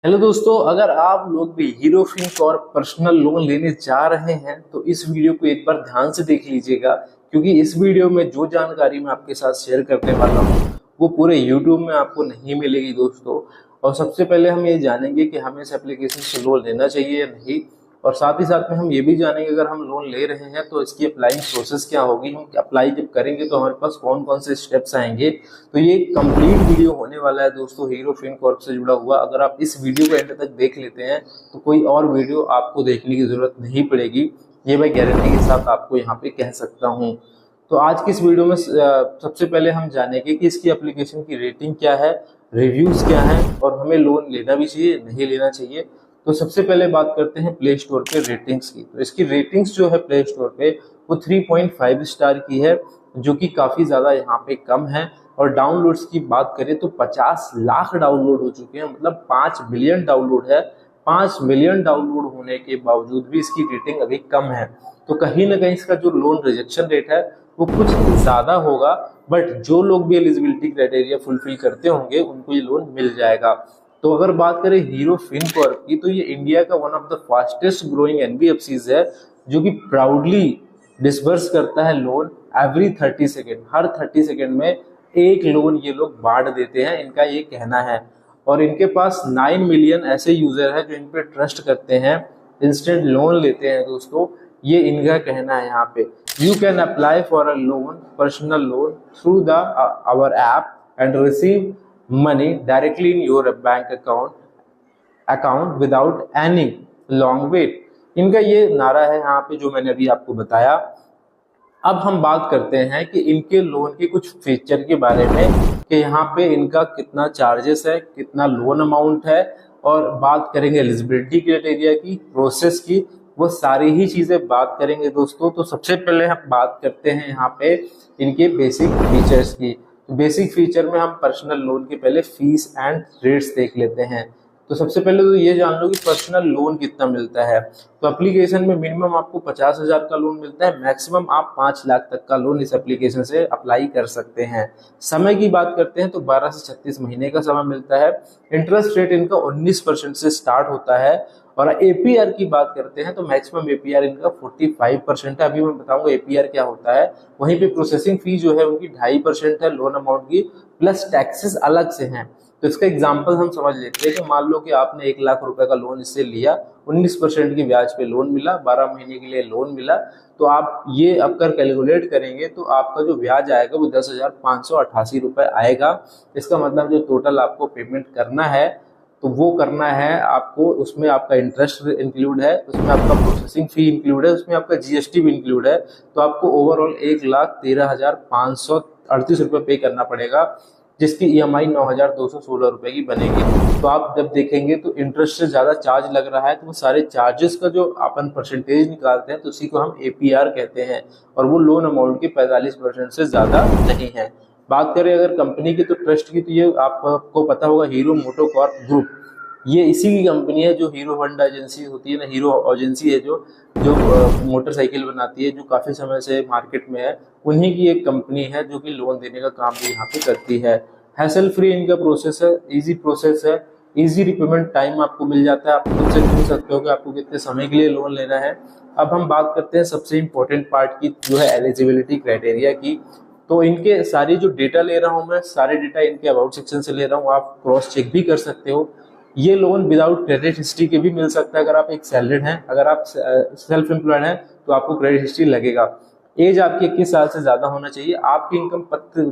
Hello दोस्तों, अगर आप लोग भी हीरो फिन और पर्सनल लोन लेने जा रहे हैं तो इस वीडियो को एक बार ध्यान से देख लीजिएगा, क्योंकि इस वीडियो में जो जानकारी मैं आपके साथ शेयर करने वाला हूँ वो पूरे यूट्यूब में आपको नहीं मिलेगी दोस्तों। और सबसे पहले हम ये जानेंगे कि हमें इस एप्लीकेशन से लोन लेना चाहिए या नहीं, और साथ ही साथ में हम ये भी जानेंगे अगर हम लोन ले रहे हैं तो इसकी अप्लाइंग प्रोसेस क्या होगी, हम अप्लाई जब करेंगे तो हमारे पास कौन कौन से स्टेप्स आएंगे। तो ये कंप्लीट वीडियो होने वाला है दोस्तों हीरो फिनकॉर्प से जुड़ा हुआ। अगर आप इस वीडियो को एंड तक देख लेते हैं तो कोई और वीडियो आपको देखने की जरूरत नहीं पड़ेगी, ये मैं गारंटी के साथ आपको यहाँ पे कह सकता हूँ। तो आज की इस वीडियो में सबसे पहले हम जानेंगे कि इसकी एप्लीकेशन की रेटिंग क्या है, रिव्यूज क्या है, और हमें लोन लेना भी चाहिए नहीं लेना चाहिए। तो सबसे पहले बात करते हैं प्ले स्टोर पे रेटिंग्स की। तो इसकी रेटिंग्स जो है प्ले स्टोर पे वो 3.5 स्टार की है, जो कि काफी ज्यादा यहाँ पे कम है। और डाउनलोड्स की बात करें तो 50 लाख डाउनलोड हो चुके हैं, मतलब 5 मिलियन डाउनलोड है। 5 मिलियन डाउनलोड होने के बावजूद भी इसकी रेटिंग अभी कम है। तो कहीं ना कहीं इसका जो लोन रिजेक्शन रेट है वो कुछ ज्यादा होगा, बट जो लोग भी एलिजिबिलिटी क्राइटेरिया फुलफिल करते होंगे उनको ये लोन मिल जाएगा। तो अगर बात करें हीरो फिनकॉर्प की, तो ये इंडिया का one of the fastest growing NBFCs है, जो कि प्राउडली डिसबर्स करता है लोन एवरी 30 सेकेंड। हर 30 सेकेंड में एक लोन ये लोग बांट देते हैं, इनका ये कहना है। और इनके पास 9 मिलियन ऐसे यूजर है जो इन पे ट्रस्ट करते हैं, इंस्टेंट लोन लेते हैं दोस्तों, ये इनका कहना है यहाँ पे। You can apply for a loan, personal loan through the our app and receive money directly in your bank account without any long wait. इनका ये नारा है यहाँ पे जो मैंने अभी आपको बताया। अब हम बात करते हैं कि इनके लोन के कुछ फीचर के बारे में, कि यहाँ पे इनका कितना चार्जेस है, कितना लोन अमाउंट है, और बात करेंगे एलिजिबिलिटी क्राइटेरिया की, प्रोसेस की, वो सारी ही चीजें बात करेंगे दोस्तों। तो सबसे पहले हम बात करते हैं यहाँ पे इनके बेसिक फीचर्स की। तो बेसिक फीचर में हम पर्सनल लोन के पहले फीस एंड रेट्स देख लेते हैं। तो सबसे पहले तो ये जान लो कि पर्सनल लोन कितना मिलता है। तो एप्लीकेशन में मिनिमम आपको 50,000 का लोन मिलता है, मैक्सिमम आप 5 लाख तक का लोन इस एप्लीकेशन से अप्लाई कर सकते हैं। समय की बात करते हैं तो 12 से 36 महीने का समय मिलता है। इंटरेस्ट रेट इनका 19% से स्टार्ट होता है। और एपीआर की बात करते हैं तो मैक्सिमम एपीआर इनका 45% है। अभी मैं बताऊंगा एपीआर क्या होता है। वहीं पे प्रोसेसिंग फी जो है उनकी 2.5% है लोन अमाउंट की, प्लस टैक्सेस अलग से हैं। तो इसका एग्जाम्पल हम समझ लेते हैं कि मान लो कि आपने 1 लाख रुपए का लोन इससे लिया, 19% की ब्याज पे लोन मिला, 12 महीने के लिए लोन मिला। तो आप ये अगर कैलकुलेट करेंगे तो आपका जो ब्याज आएगा वो 10,588 रुपए आएगा। इसका मतलब जो टोटल आपको पेमेंट करना है तो वो करना है आपको, उसमें आपका इंटरेस्ट इंक्लूड है, उसमें आपका प्रोसेसिंग फी इंक्लूड है, उसमें आपका जीएसटी भी इंक्लूड है। तो आपको ओवरऑल 1,13,538 रुपये पे करना पड़ेगा, जिसकी ईएमआई 9,216 रुपए की बनेगी। तो आप जब देखेंगे तो इंटरेस्ट से ज्यादा चार्ज लग रहा है, तो वो सारे चार्जेस का जो अपन परसेंटेज निकालते हैं तो उसी को हम एपीआर कहते हैं, और वो लोन अमाउंट के 45% से ज्यादा नहीं है। बात करें अगर कंपनी की तो ट्रस्ट की, तो ये आपको पता होगा हीरो मोटोकॉर्प ग्रुप, ये इसी की कंपनी है। जो हीरो होंडा एजेंसी होती है ना, हीरो एजेंसी है जो जो मोटरसाइकिल बनाती है, जो काफी समय से मार्केट में है, उन्हीं की एक कंपनी है जो कि लोन देने का काम भी यहाँ पे करती है। हैसल फ्री इनका प्रोसेस है, इजी प्रोसेस है, इजी रिपेमेंट टाइम आपको मिल जाता है। आप खुद से चुन सकते हो कि आपको कितने समय के लिए लोन लेना है। अब हम बात करते हैं सबसे इम्पोर्टेंट पार्ट की, जो है एलिजिबिलिटी क्राइटेरिया की। तो इनके सारी जो डेटा ले रहा हूँ मैं, सारे डेटा इनके अबाउट सेक्शन से ले रहा हूँ, आप क्रॉस चेक भी कर सकते हो। ये लोन विदाउट क्रेडिट हिस्ट्री के भी मिल सकता है। अगर आप एक सैलरीड हैं, अगर आप सेल्फ एम्प्लॉयड हैं तो आपको क्रेडिट हिस्ट्री लगेगा। एज आपकी 21 साल से ज्यादा होना चाहिए। आपकी इनकम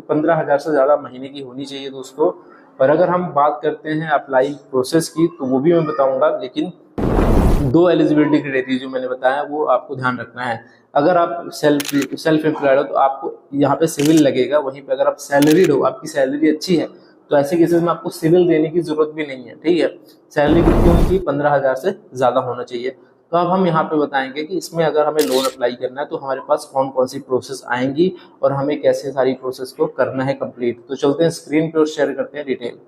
15,000 से ज्यादा महीने की होनी चाहिए दोस्तों। और अगर हम बात करते हैं अप्लाई प्रोसेस की, तो वो भी मैं बताऊंगा, लेकिन 2 एलिजिबिलिटी क्राइटेरिया जो मैंने बताया वो आपको ध्यान रखना है। अगर आप सेल्फ एम्प्लॉयड हो तो आपको यहाँ पे सिविल लगेगा। वहीं पे अगर आप सैलरीड हो, आपकी सैलरी अच्छी है, तो ऐसे केसेस में आपको सिविल देने की जरूरत भी नहीं है। ठीक है, सैलरी कितनी होनी चाहिए? 15,000 से ज्यादा होना चाहिए। तो अब हम यहाँ पे बताएंगे कि इसमें अगर हमें लोन अप्लाई करना है तो हमारे पास कौन कौन सी प्रोसेस आएंगी और हमें कैसे सारी प्रोसेस को करना है कंप्लीट। तो चलते हैं स्क्रीन पे और शेयर करते हैं डिटेल।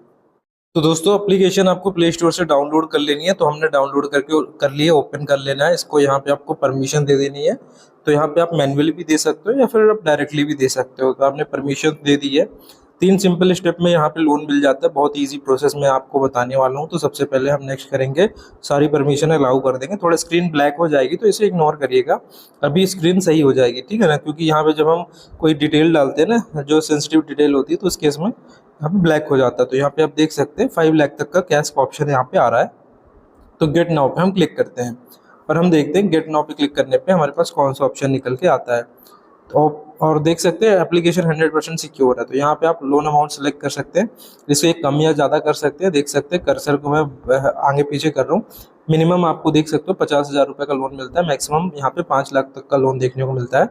तो दोस्तों एप्लीकेशन आपको प्ले स्टोर से डाउनलोड कर लेनी है। तो हमने डाउनलोड करके कर लिए, ओपन कर लेना है इसको। यहाँ पे आपको परमिशन दे देनी है। तो यहाँ पे आप मैन्युअली भी दे सकते हो या फिर आप डायरेक्टली भी दे सकते हो। तो आपने परमिशन दे दी है। 3 सिंपल स्टेप में यहाँ पे लोन मिल जाता है। बहुत इजी प्रोसेस मैं आपको बताने वाला हूँ। तो सबसे पहले हम नेक्स्ट करेंगे, सारी परमिशन अलाउ कर देंगे। थोड़ा स्क्रीन ब्लैक हो जाएगी तो इसे इग्नोर करिएगा, अभी स्क्रीन सही हो जाएगी, ठीक है ना। क्योंकि यहाँ पे जब हम कोई डिटेल डालते हैं ना, जो सेंसिटिव डिटेल होती है, तो उस केस में यहाँ पे ब्लैक हो जाता है। तो यहाँ पे आप देख सकते हैं 5 लाख तक का कैश का ऑप्शन यहाँ पे आ रहा है। तो गेट नाउ पे हम क्लिक करते हैं और हम देखते हैं गेट नाउ पे क्लिक करने पे हमारे पास कौन सा ऑप्शन निकल के आता है। तो और देख सकते हैं एप्लीकेशन 100% सिक्योर है। तो यहाँ पे आप लोन अमाउंट सेलेक्ट कर सकते हैं, जिससे कम या ज़्यादा कर सकते हैं। देख सकते हैं कर्सर को मैं आगे पीछे कर रहा हूँ। मिनिमम आपको देख सकते हो 50,000 रुपये का लोन मिलता है, मैक्सिमम यहाँ पे 5 लाख तक का लोन देखने को मिलता है।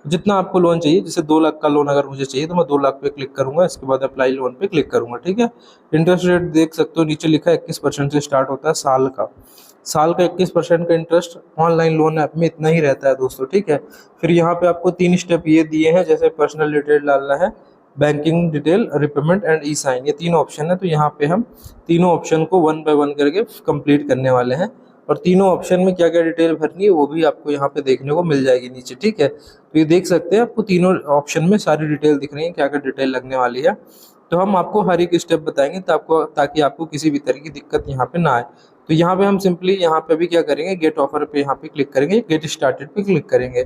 जितना आपको लोन चाहिए, जैसे 2 लाख का लोन अगर मुझे चाहिए तो मैं 2 लाख पे क्लिक करूंगा, इसके बाद अप्लाई लोन पे क्लिक करूंगा, ठीक है। इंटरेस्ट रेट देख सकते हो नीचे लिखा है 21% से स्टार्ट होता है साल का 21% का इंटरेस्ट ऑनलाइन लोन ऐप में इतना ही रहता है दोस्तों, ठीक है। फिर यहाँ पे आपको 3 स्टेप ये दिए हैं, जैसे पर्सनल डिटेल डालना है, banking detail, repayment and e sign, ये 3 ऑप्शन है। तो यहाँ पे हम तीनों ऑप्शन को 1 बाय 1 करके कंप्लीट करने वाले हैं, और तीनों ऑप्शन में क्या क्या डिटेल भरनी है वो भी आपको यहाँ पे देखने को मिल जाएगी नीचे, ठीक है। तो ये देख सकते हैं आपको तीनों ऑप्शन में सारी डिटेल दिख रही है, क्या क्या डिटेल लगने वाली है। तो हम आपको हर एक स्टेप बताएंगे ताकि आपको किसी भी तरह की दिक्कत यहाँ पे ना आए। तो यहाँ पे हम सिंपली यहाँ पे भी क्या करेंगे, गेट ऑफर पे यहाँ पे क्लिक करेंगे, गेट स्टार्टेड पे क्लिक करेंगे।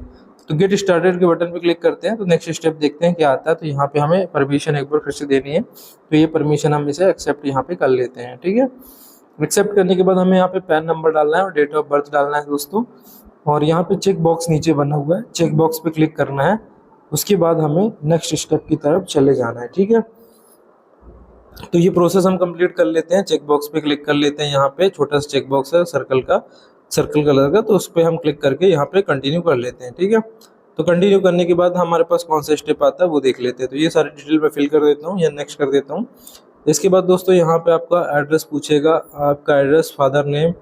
तो गेट स्टार्टेड के बटन पे क्लिक करते हैं तो नेक्स्ट स्टेप देखते हैं क्या आता है। तो यहाँ पे हमें परमिशन एक बार फिर से देनी है, तो ये परमिशन हम इसे एक्सेप्ट यहाँ पे कर लेते हैं, ठीक है। एक्सेप्ट करने के बाद हमें यहाँ पे पैन नंबर डालना है और डेट ऑफ बर्थ डालना है दोस्तों। और यहाँ पे चेक बॉक्स नीचे बना हुआ है, चेक बॉक्स पे क्लिक करना है। उसके बाद हमें नेक्स्ट स्टेप की तरफ चले जाना है, ठीक है। तो ये प्रोसेस हम कंप्लीट कर लेते हैं। चेक बॉक्स पे क्लिक कर लेते हैं, यहाँ पे छोटा सा चेक बॉक्स है सर्कल कलर का, तो उस पर हम क्लिक करके यहाँ पे कंटिन्यू कर लेते हैं, ठीक है। तो कंटिन्यू करने के बाद हमारे पास कौन सा स्टेप आता है वो देख लेते हैं। तो ये सारी डिटेल मैं फिल कर देता हूँ या नेक्स्ट कर देता हूँ। इसके बाद दोस्तों यहाँ पे आपका एड्रेस पूछेगा, आपका address, father name,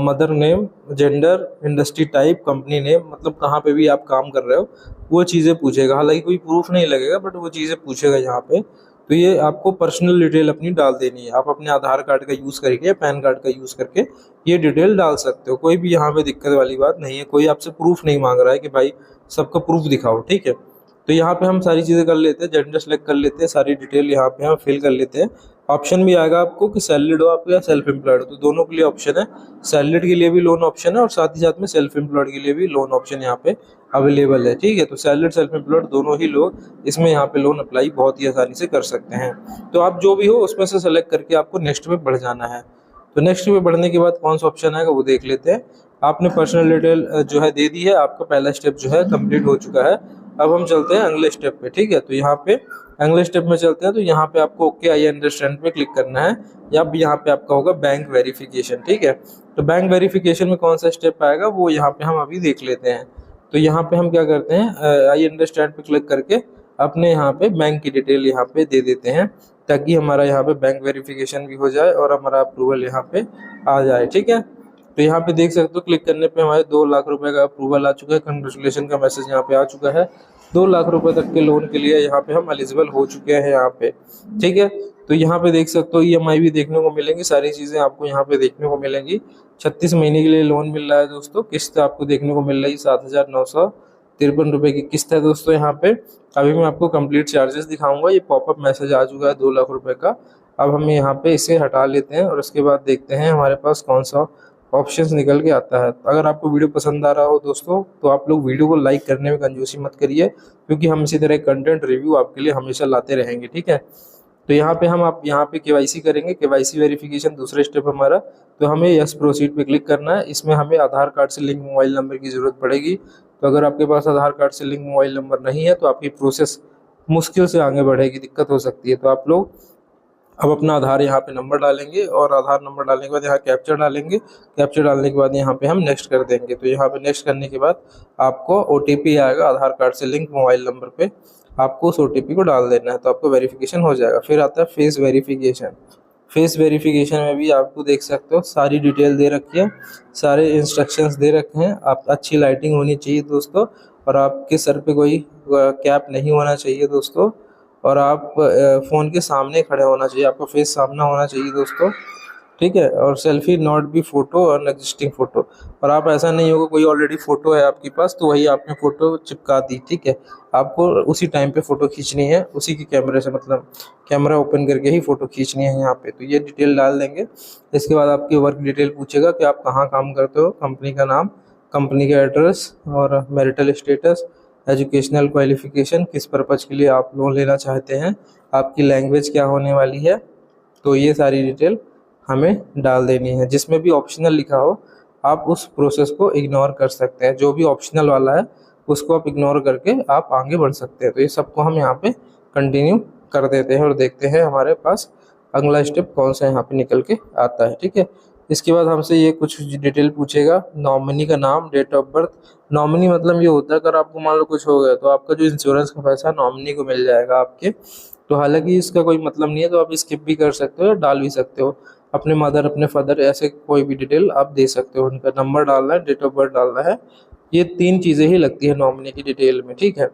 mother name, gender, industry type, company name, मतलब कहाँ पे भी आप काम कर रहे हो वो चीज़ें पूछेगा। हालांकि कोई प्रूफ नहीं लगेगा बट वो चीज़ें पूछेगा यहाँ पे। तो ये आपको पर्सनल डिटेल अपनी डाल देनी है। आप अपने आधार कार्ड का यूज़ करके या पैन कार्ड का यूज़ करके ये डिटेल डाल सकते हो। कोई भी यहाँ पे दिक्कत वाली बात नहीं है, कोई आपसे प्रूफ नहीं मांग रहा है कि भाई सबका प्रूफ दिखाओ, ठीक है। तो यहाँ पे हम सारी चीज़ें कर लेते हैं, जेंडर सेलेक्ट कर लेते हैं, सारी डिटेल यहाँ पे हम फिल कर लेते हैं। ऑप्शन भी आएगा आपको कि सैलरीड हो आप या सेल्फ एम्प्लॉयड हो, तो दोनों के लिए ऑप्शन है। सैलरीड के लिए भी लोन ऑप्शन है और साथ ही साथ में सेल्फ एम्प्लॉयड के लिए भी लोन ऑप्शन यहाँ पे अवेलेबल है, ठीक है। तो सैलरीड सेल्फ एम्प्लॉयड दोनों ही लोग इसमें यहाँ पे लोन अप्लाई बहुत ही आसानी से कर सकते हैं। तो आप जो भी हो उसमें से सेलेक्ट करके आपको नेक्स्ट पे बढ़ जाना है। तो नेक्स्ट पे बढ़ने के बाद कौन सा ऑप्शन आएगा वो देख लेते हैं। आपने पर्सनल डिटेल जो है दे दी है, आपका पहला स्टेप जो है कंप्लीट हो चुका है। अब हम चलते हैं अगले स्टेप पे, ठीक है। तो यहाँ पे अगले स्टेप में चलते हैं। तो यहाँ पे आपको ओके आई अंडरस्टैंड पे क्लिक करना है, या यहाँ पे आपका होगा बैंक वेरिफिकेशन, ठीक है। तो बैंक वेरिफिकेशन में कौन सा स्टेप आएगा वो यहाँ पे हम अभी देख लेते हैं। तो यहाँ पे हम क्या करते हैं, आई अंडरस्टैंड पे क्लिक करके अपने यहाँ पे बैंक की डिटेल यहाँ पे दे देते हैं, ताकि हमारा यहाँ पे बैंक वेरिफिकेशन भी हो जाए और हमारा अप्रूवल यहाँ पे आ जाए, ठीक है। तो यहाँ पे देख सकते हो क्लिक करने पे हमारे 2 लाख रुपए का अप्रूवल आ चुका है, कंग्रेचुलेशन का मैसेज यहाँ पे आ चुका है। 2 लाख रुपए तक के लोन के लिए यहाँ पे हम एलिजिबल हो चुके हैं यहाँ पे, ठीक है। तो यहाँ पे देख सकते हो EMI भी देखने को मिलेंगी, सारी चीज़ें आपको यहाँ पे देखने को मिलेंगी। 36 महीने के लिए लोन मिल रहा है दोस्तों। किस्त आपको देखने को मिल रही है 7,953 रुपये की किस्त है दोस्तों यहाँ पे। अभी मैं आपको कंप्लीट चार्जेस दिखाऊंगा। ये पॉपअप मैसेज आ चुका है 2 लाख रुपए का। अब हम यहाँ पे इसे हटा लेते हैं और उसके बाद देखते हैं हमारे पास कौन सा ऑप्शंस निकल के आता है। अगर आपको वीडियो पसंद आ रहा हो दोस्तों तो आप लोग वीडियो को लाइक करने में कंजूसी मत करिए, क्योंकि हम इसी तरह कंटेंट रिव्यू आपके लिए हमेशा लाते रहेंगे, ठीक है। तो यहाँ पे हम आप यहाँ पे KYC करेंगे, KYC वेरिफिकेशन दूसरा स्टेप हमारा। तो हमें यस प्रोसीड पे क्लिक करना है। इसमें हमें आधार कार्ड से लिंक मोबाइल नंबर की ज़रूरत पड़ेगी। तो अगर आपके पास आधार कार्ड से लिंक मोबाइल नंबर नहीं है तो आपकी प्रोसेस मुश्किल से आगे बढ़ेगी, दिक्कत हो सकती है। तो आप लोग अब अपना आधार यहाँ पे नंबर डालेंगे और आधार नंबर डालने के बाद यहाँ कैप्चर डालेंगे। कैप्चर डालने के बाद यहाँ पे हम नेक्स्ट कर देंगे। तो यहाँ पे नेक्स्ट करने के बाद आपको OTP आएगा आधार कार्ड से लिंक मोबाइल नंबर पे, आपको उस OTP को डाल देना है, तो आपको वेरिफिकेशन हो जाएगा। फिर आता है फेस वेरिफिकेशन। फेस वेरिफिकेशन में भी आपको देख सकते हो सारी डिटेल दे रखी है, सारे इंस्ट्रक्शंस दे रखे हैं। आप अच्छी लाइटिंग होनी चाहिए दोस्तों, और आपके सर पे कोई कैप नहीं होना चाहिए दोस्तों, और आप फ़ोन के सामने खड़े होना चाहिए, आपका फेस सामना होना चाहिए दोस्तों। ठीक है। और सेल्फी नॉट बी फोटो और एग्जिस्टिंग फोटो, और आप ऐसा नहीं होगा कोई ऑलरेडी फोटो है आपके पास तो वही आपने फोटो चिपका दी, ठीक है। आपको उसी टाइम पे फोटो खींचनी है, उसी के कैमरे से, मतलब कैमरा ओपन करके ही फोटो खींचनी है यहाँ पे। तो ये डिटेल डाल देंगे। इसके बाद आपकी वर्क डिटेल पूछेगा कि आप कहाँ काम करते हो, कंपनी का नाम, कंपनी का एड्रेस और मैरिटल स्टेटस, एजुकेशनल क्वालिफिकेशन, किस पर्पज़ के लिए आप लोन लेना चाहते हैं, आपकी लैंग्वेज क्या होने वाली है। तो ये सारी डिटेल हमें डाल देनी है। जिसमें भी ऑप्शनल लिखा हो आप उस प्रोसेस को इग्नोर कर सकते हैं, जो भी ऑप्शनल वाला है उसको आप इग्नोर करके आप आगे बढ़ सकते हैं। तो ये सबको हम यहाँ पे कंटिन्यू कर देते हैं और देखते हैं हमारे पास अगला स्टेप कौन सा यहाँ पे निकल के आता है, ठीक है। इसके बाद हमसे ये कुछ डिटेल पूछेगा, नॉमिनी का नाम, डेट ऑफ बर्थ। नॉमिनी मतलब ये होता है अगर आपको मान लो कुछ हो गया तो आपका जो इंश्योरेंस का पैसा नॉमिनी को मिल जाएगा आपके। तो हालांकि इसका कोई मतलब नहीं है, तो आप स्किप भी कर सकते हो, डाल भी सकते हो। अपने मदर, अपने फादर, ऐसे कोई भी डिटेल आप दे सकते हो। उनका नंबर डालना है, डेट ऑफ बर्थ डालना है। ये 3 चीज़ें ही लगती है नॉमिनी की डिटेल में, ठीक है।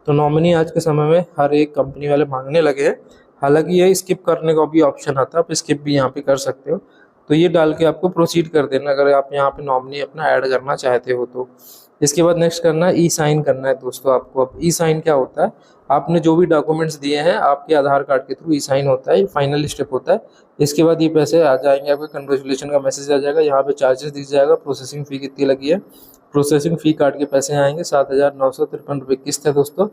तो नॉमिनी आज के समय में हर एक कंपनी वाले मांगने लगे हैं। हालांकि ये स्किप करने का भी ऑप्शन आता है, आप स्किप भी यहाँ पे कर सकते हो। तो ये डाल के आपको प्रोसीड कर देना अगर आप यहाँ पे नॉमिनी अपना ऐड करना चाहते हो तो। इसके बाद नेक्स्ट करना है ई साइन करना है दोस्तों आपको। अब ई साइन क्या होता है, आपने जो भी डॉक्यूमेंट्स दिए हैं आपके आधार कार्ड के थ्रू ई साइन होता है, ये फाइनल स्टेप होता है। इसके बाद ये पैसे आ जाएंगे, आपको कंग्रेचुलेशन का मैसेज आ जाएगा, यहाँ पे चार्जेस दिख जाएगा, प्रोसेसिंग फ़ी कितनी लगी है, प्रोसेसिंग फ़ी काट के पैसे आएंगे 7,953 रुपये किस्त है दोस्तों।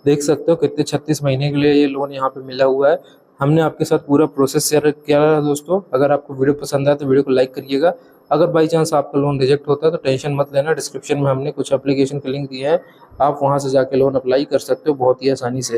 देख सकते हो कितने 36 महीने के लिए ये लोन यहाँ पे मिला हुआ है। हमने आपके साथ पूरा प्रोसेस शेयर किया है दोस्तों। अगर आपको वीडियो पसंद आए तो वीडियो को लाइक करिएगा। अगर बाई चांस आपका लोन रिजेक्ट होता है तो टेंशन मत लेना, डिस्क्रिप्शन में हमने कुछ एप्लीकेशन के लिंक दिए हैं, आप वहां से जाके लोन अप्लाई कर सकते हो बहुत ही आसानी से।